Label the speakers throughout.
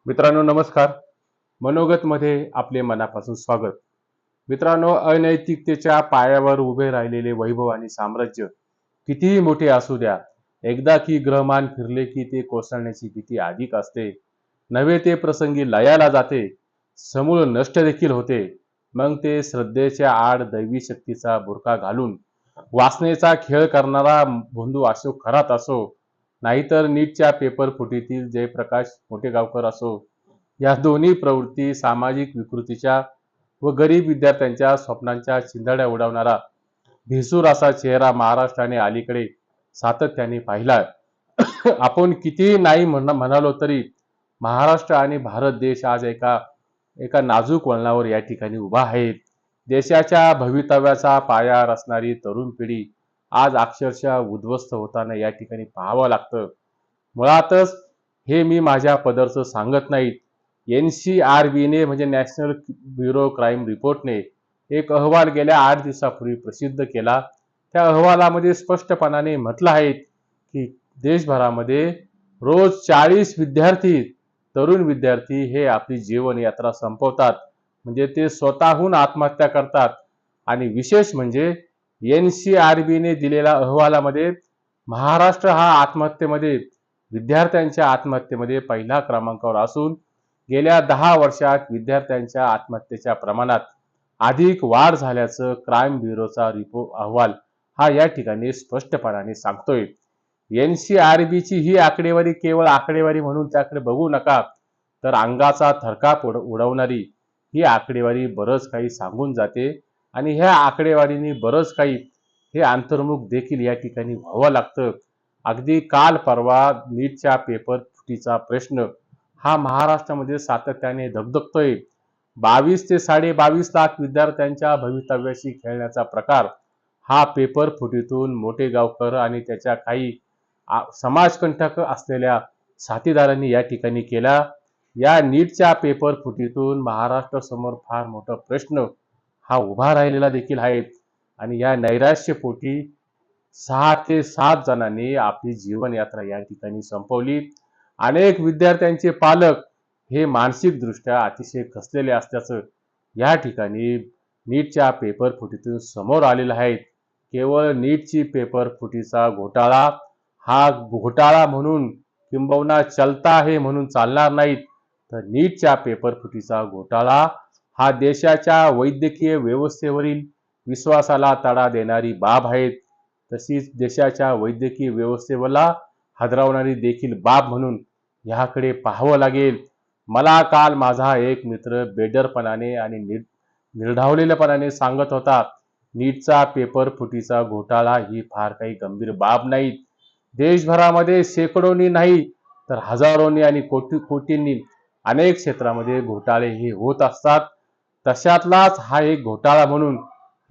Speaker 1: मित्रांनो नमस्कार. मनोगतमध्ये आपले मनापासून स्वागत. मित्रांनो, अनैतिकतेच्या पायावर उभे राहिलेले वैभव आणि साम्राज्य कितीही मोठे असू द्या, एकदा की ग्रहमान फिरले की ते कोसळण्याची भीती अधिक असते. नव्हे ते प्रसंगी लयाला जाते, समूळ नष्ट देखील होते. मग ते श्रद्धेच्या आड दैवी शक्तीचा बुरका घालून वासनेचा खेळ करणारा भोंदू असो, खरात असो, नाहीतर नीटच्या पेपर फुटीतील जयप्रकाश मोठेगावकर असो, या दोन्ही प्रवृत्ती सामाजिक विकृतीच्या व गरीब विद्यार्थ्यांच्या स्वप्नांच्या चिंधड्या उडवणारा भिसूर असा चेहरा महाराष्ट्राने अलीकडे सातत्याने पाहिला. आपण कितीही नाही म्हणालो तरी महाराष्ट्र आणि भारत देश आज एका एका नाजूक वळणावर या ठिकाणी उभा आहे. देशाच्या भवितव्याचा पाया रचणारी तरुण पिढी आज अक्षरशः उद्ध्वस्त होताना या ठिकाणी पाहावं लागतं. मुळातच हे मी माझ्या पदरचं सांगत नाहीत. NCRBने म्हणजे नॅशनल ब्युरो क्राईम रिपोर्टने एक अहवाल गेल्या 8 दिवसापूर्वी प्रसिद्ध केला. त्या अहवालामध्ये स्पष्टपणाने म्हटलं आहे की देशभरामध्ये रोज 40 विद्यार्थी, तरुण विद्यार्थी हे आपली जीवन यात्रा संपवतात, म्हणजे ते स्वतःहून आत्महत्या करतात. आणि विशेष म्हणजे NCRBने दिलेल्या अहवालामध्ये महाराष्ट्र हा आत्महत्येमध्ये, विद्यार्थ्यांच्या आत्महत्येमध्ये पहिल्या क्रमांकावर असून गेल्या 10 वर्षात विद्यार्थ्यांच्या आत्महत्येच्या प्रमाणात अधिक वाढ झाल्याचं क्राईम ब्युरोचा अहवाल हा या ठिकाणी स्पष्टपणाने सांगतोय. NCRBची ही आकडेवारी केवळ आकडेवारी म्हणून त्याकडे बघू नका, तर अंगाचा थरकाप उडवणारी ही आकडेवारी बरंच काही सांगून जाते. आणि ह्या आकडेवारीने बरंच काही हे अंतर्मुख देखील या ठिकाणी व्हावं लागतं. अगदी काल परवा नीटच्या पेपर फुटीचा प्रश्न हा महाराष्ट्रामध्ये सातत्याने धगधगतोय. 22 ते 22.5 लाख विद्यार्थ्यांच्या भवितव्याशी खेळण्याचा प्रकार हा पेपर फुटीतून मोठेगावकर आणि त्याच्या काही समाजकंटक असलेल्या साथीदारांनी या ठिकाणी केला. या नीटच्या पेपर फुटीतून महाराष्ट्र समोर फार मोठा प्रश्न हा उभा राहिलेला देखील आहे. आणि या नैराश्यपोटी 6 ते 7 जणांनी आपली जीवन यात्रा या ठिकाणी संपवली. अनेक विद्यार्थ्यांचे पालक हे मानसिकदृष्ट्या अतिशय खचलेले असल्याचं या ठिकाणी नीटच्या पेपर फुटीतून समोर आलेलं आहे. केवळ नीटची पेपर फुटीचा घोटाळा हा घोटाळा म्हणून किंबहुना चलता आहे म्हणून चालणार नाहीत, तर नीटच्या पेपर फुटीचा घोटाळा हा देशाच्या वैद्यकीय व्यवस्थेवरील विश्वासाला तडा देणारी बाब आहे. तशीच देशाच्या वैद्यकीय व्यवस्थेला हादरवणारी देखील बाब म्हणून ह्याकडे पाहावं लागेल. मला काल माझा एक मित्र बेडरपणाने आणि निर्ढावलेल्यापणाने सांगत होता, नीटचा पेपर फुटीचा घोटाळा ही फार काही गंभीर बाब नाही. देशभरामध्ये शेकडोनी नाही तर हजारोनी आणि कोटींनी अनेक क्षेत्रामध्ये घोटाळे हे होत असतात. तशातलाच हा एक घोटाळा म्हणून,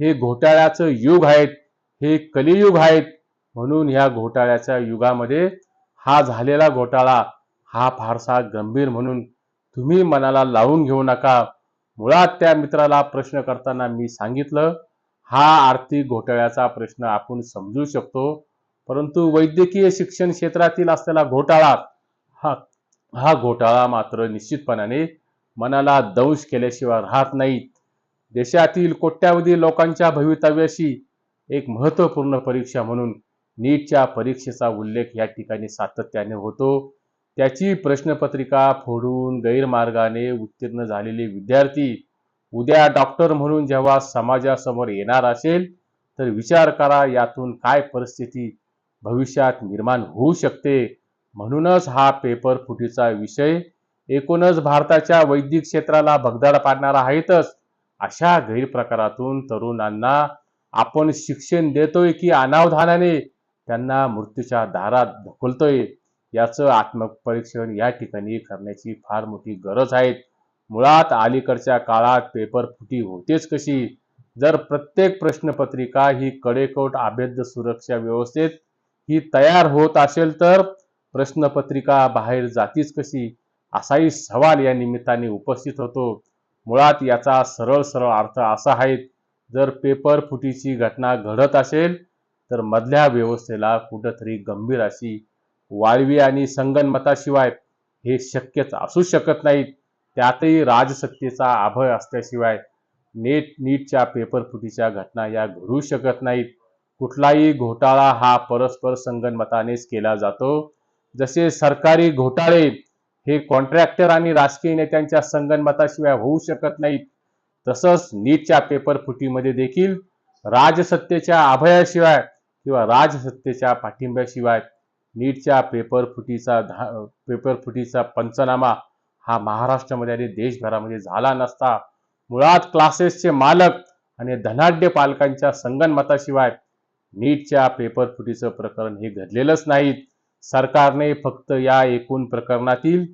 Speaker 1: हे घोटाळ्याचं युग आहे, हे कलियुग आहे, म्हणून ह्या घोटाळ्याच्या युगामध्ये हा झालेला घोटाळा हा फारसा गंभीर म्हणून तुम्ही मनाला लावून घेऊ नका. मुळात त्या मित्राला प्रश्न करताना मी सांगितलं, हा आर्थिक घोटाळ्याचा प्रश्न आपण समजू शकतो, परंतु वैद्यकीय शिक्षण क्षेत्रातील असलेला घोटाळा हा घोटाळा मात्र निश्चितपणाने मनाला दंश केल्याशिवाय राहत नाही. देशातील कोट्यावधी लोकांच्या भवितव्याशी एक महत्त्वपूर्ण परीक्षा म्हणून नीटच्या परीक्षेचा उल्लेख या ठिकाणी सातत्याने होतो. त्याची प्रश्नपत्रिका फोडून गैरमार्गाने उत्तीर्ण झालेले विद्यार्थी उद्या डॉक्टर म्हणून जेव्हा समाजासमोर येणार असेल, तर विचार करा यातून काय परिस्थिती भविष्यात निर्माण होऊ शकते. म्हणूनच हा पेपर फुटीचा विषय एकूणच भारताच्या वैद्यक क्षेत्राला भगदाड पाडणारा आहेतच. अशा गैरप्रकारातून तरुणांना आपण शिक्षण देतोय की अनावधानाने त्यांना मृत्यूच्या दारात ढकलतोय, याचं आत्मपरीक्षण या ठिकाणी करण्याची फार मोठी गरज आहे. मुळात अलीकडच्या काळात पेपर फुटी होतेच कशी? जर प्रत्येक प्रश्नपत्रिका ही कडेकोट अभेद्य सुरक्षा व्यवस्थेत ही तयार होत असेल, तर प्रश्नपत्रिका बाहेर जातीच कशी, असाही सवाल या निमित्ताने उपस्थित होतो. मुळात याचा सरळ सरळ अर्थ असा आहे, जर पेपर फुटीची घटना घडत असेल तर मधल्या व्यवस्थेला कुठंतरी गंभीर अशी वाळवी आणि संगनमताशिवाय हे शक्यच असू शकत नाहीत. त्यातही राजसत्तेचा अभय असल्याशिवाय नीटच्या पेपरफुटीच्या घटना या घडू शकत नाहीत. कुठलाही घोटाळा हा परस्पर संगनमतानेच केला जातो. जसे सरकारी घोटाळे हे कॉन्ट्रॅक्टर आणि राजकीय नेत्यांच्या संगनमताशिवाय होऊ शकत नाहीत, तसंच नीटच्या पेपरफुटीमध्ये देखील राजसत्तेच्या अभयाशिवाय किंवा राजसत्तेच्या पाठिंब्याशिवाय नीटच्या पेपरफुटीचा पंचनामा हा महाराष्ट्रामध्ये आणि देशभरामध्ये झाला नसता. मुळात क्लासेसचे मालक आणि धनाढ्य पालकांच्या संगनमताशिवाय नीटच्या पेपरफुटीचं प्रकरण हे घडलेलंच नाहीत. सरकारने फक्त या एकूण प्रकरणातील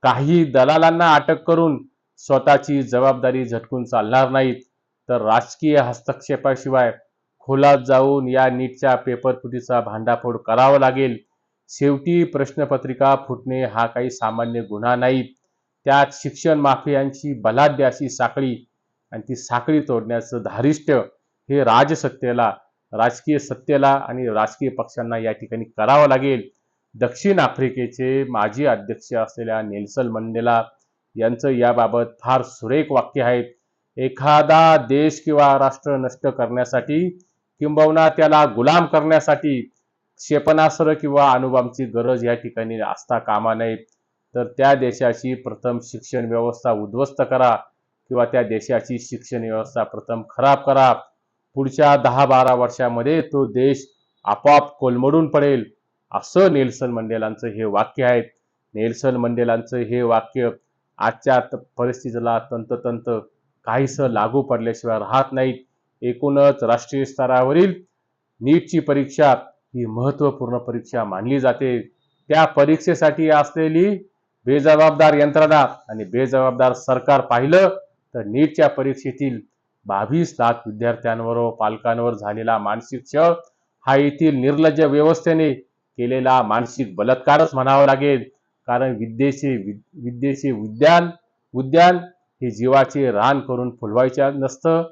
Speaker 1: काही दलालांना अटक करून स्वतःची जबाबदारी झटकून चालणार नाहीत, तर राजकीय हस्तक्षेपाशिवाय खोलात जाऊन या नीटच्या पेपरफुटीचा भांडाफोड करावा लागेल. शेवटी प्रश्नपत्रिका फुटणे हा काही सामान्य गुन्हा नाही. त्यात शिक्षण माफियांची बलाढ्य अशी साखळी आणि ती साखळी तोडण्याचं धारिष्ट्य हे राजसत्तेला, राजकीय सत्तेला आणि राजकीय पक्षांना या ठिकाणी करावं लागेल. दक्षिण आफ्रिकेचे माजी अध्यक्ष असलेल्या नेल्सन मंडेला यांचं याबाबत फार सुरेख वाक्य आहे. एखादा देश किंवा राष्ट्र नष्ट करण्यासाठी किंबहुना त्याला गुलाम करण्यासाठी क्षेपणास्त्र किंवा अणुबॉम्बची गरज या ठिकाणी असता कामा नये. तर त्या देशाची प्रथम शिक्षण व्यवस्था उद्ध्वस्त करा किंवा त्या देशाची शिक्षण व्यवस्था प्रथम खराब करा. पुढच्या 10-12 वर्षामध्ये तो देश आपोआप कोलमडून पडेल, असं नेल्सन मंडेलांचं हे वाक्य आहे. नेल्सन मंडेलांचं हे वाक्य आजच्या परिस्थितीला तंतोतंत काहीसं लागू पडल्याशिवाय राहत नाहीत. एकूणच राष्ट्रीय स्तरावरील नीटची परीक्षा ही महत्त्वपूर्ण परीक्षा मानली जाते. त्या परीक्षेसाठी असलेली बेजबाबदार यंत्रणा आणि बेजबाबदार सरकार पाहिलं तर नीटच्या परीक्षेतील 22 लाख विद्यार्थ्यांवर व पालकांवर झालेला मानसिक छळ हा येथील निर्लज्ज व्यवस्थेने केलेला मानसिक बलात्कारच म्हणावा लागेल. कारण विद्येचे उद्यान हे जीवाचे रान करून फुलवायचे नसतं,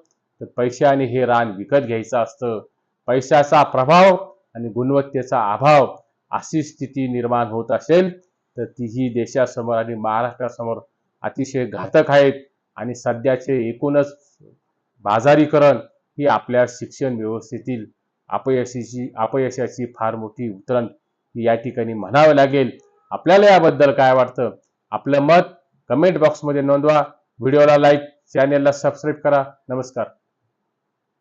Speaker 1: तर पैशाने हे रान विकत घ्यायचं असतं. पैशाचा प्रभाव आणि गुणवत्तेचा अभाव अशी स्थिती निर्माण होत असेल तर तीही देशासमोर आणि महाराष्ट्रासमोर अतिशय घातक आहेत. आणि सध्याचे एकूणच बाजारीकरण ही आपल्या शिक्षण व्यवस्थेतील अपयशाची फार मोठी उतरण या ठिकाणी म्हणावं लागेल. आपल्याला याबद्दल काय वाटतं? आपलं मत कमेंट बॉक्समध्ये नोंदवा. व्हिडिओला लाईक, चॅनेलला सबस्क्राईब करा. नमस्कार.